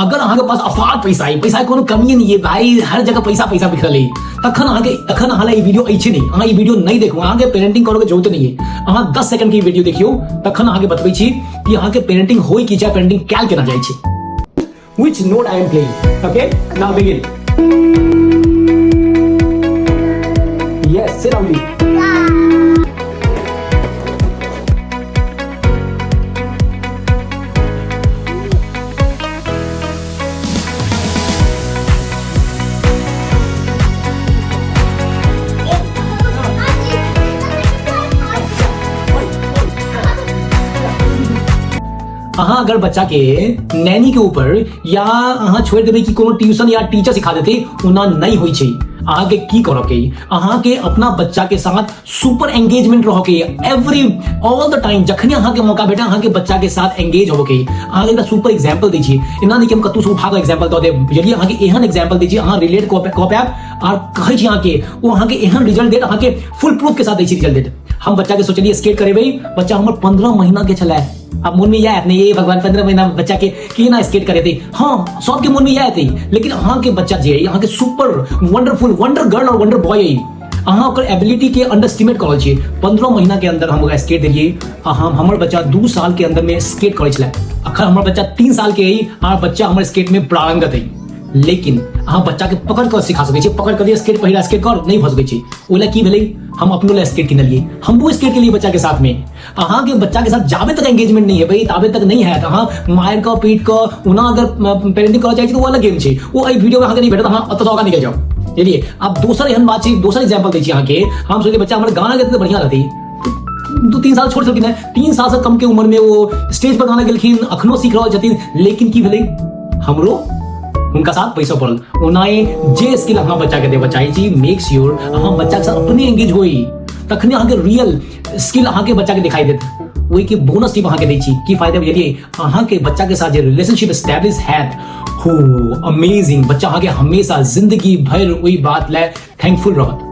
अगर अहाँ के पास अफाट पैसा है, पैसा कोनो कमी नहीं है भाई, हर जगह पैसा पैसा बिखरल है, तखन अहाँ ई वीडियो अच्छे नहीं, अहाँ ई वीडियो नहीं देखो, अहाँ के पेरेंटिंग करो के जरूरत नहीं है। अहाँ 10 सेकंड की वीडियो देखियो, तखन अहाँ के बतबै छी कि अहाँ के पेरेंटिंग होई कि चाहे पेरेंटिंग कैल केना जाय छै। Which note I am playing? Okay, now begin. Yes, sit down. अहाँ अगर बच्चा के नैनी के ऊपर या अहाँ छोड़ देबै कि कोनो ट्यूशन या टीचर सिखा देते, उना नहीं होई छै। अहाँ के की करऽ के, अहाँ के अपना बच्चा के साथ सुपर एंगेजमेंट रहो के, एवरी ऑल द टाइम जखने अहाँ के मौका भेटे अहाँ के बच्चा के साथ एंगेज हो के। अहाँ एकटा सुपर एग्जांपल दै छी, एना नहीं कि हम कतौ से उठा के एग्जांपल दऽ देब, यदि अहाँ के एहन एग्जांपल दै छी अहाँ रिलेट कऽ पाएब और कहै छी अहाँ के ओ अहाँ के एहन रिजल्ट देत, अहाँ के फुल प्रूफ के साथ दै छी रिजल्ट देत। हम बच्चा के सोचलिए स्केट करेबै, बच्चा हमर 15 महीना के छलै। अब मन में यह आते ये भगवान 15 महीना बच्चा के ना स्केट करे थे, हाँ सबके मन में यह आते, लेकिन अहाँ के बच्चा जे अहाँ के सुपर वंडरफुल वंडर गर्ल और वंडर बॉय है, अहाँ ओकर एबिलिटी के अंडरस्टिमेट करल छियै। 15 महीना के अंदर हम ओकरा स्केट देलिए, हमर बच्चा 2 साल के अंदर में स्केट करे छलै। अखन हमर बच्चा 3 साल के है और बच्चा हमर स्केट में प्रारंगत है। लेकिन अहाँ बच्चा के पकड़ कर सिखा सकै छियै, पकड़ कर स्केट पहिरा स्केट कर नहीं भऽ सकै छै। ओला की भेलै, हम अपनो ले स्केट किनलिए, हम वो स्केट के लिए बच्चा के साथ में। अहाँ के बच्चा के साथ जाबे तक एंगेजमेंट नहीं है भाई, ताबे तक नहीं है। अहाँ मार का पीट का उना अगर पेरेंटिंग करऽ चाहै छी तो वो अलग गेम छै, वो एहि वीडियो में अहाँ के नहीं भेटत, अहाँ ओतऽ सँ आगाँ निकल जाओ। चलिए अब दोसर एहन बात छै, दोसर एग्जांपल दै छी अहाँ के। हम सोचलिए बच्चा हमर गाना गाते तो बढ़िया रहतै, 2-3 साल छोड़ सकिन, 3 साल से कम के उम्र में वो स्टेज पर गाना गेलखिन, अखनो सीख रहल छथिन। लेकिन की भेलै, हमरो उनका साथ पैसा पड़ल। ओनाए जे स्किल अपना बच्चा के देबऽ चाहै छी, मेक श्योर अहाँ बच्चा के साथ अपने एंगेज होई, तखने अहाँ के रियल स्किल अहाँ के बच्चा के दिखाई देत। वही के बोनस टिप अहाँ के दै छी की फायदा, यदि अहाँ के बच्चा के साथ जे रिलेशनशिप एस्टैब्लिश हैत, हो अमेजिंग, बच्चा अहाँ के हमेशा जिंदगी भर वही बात ले थैंकफुल रहत।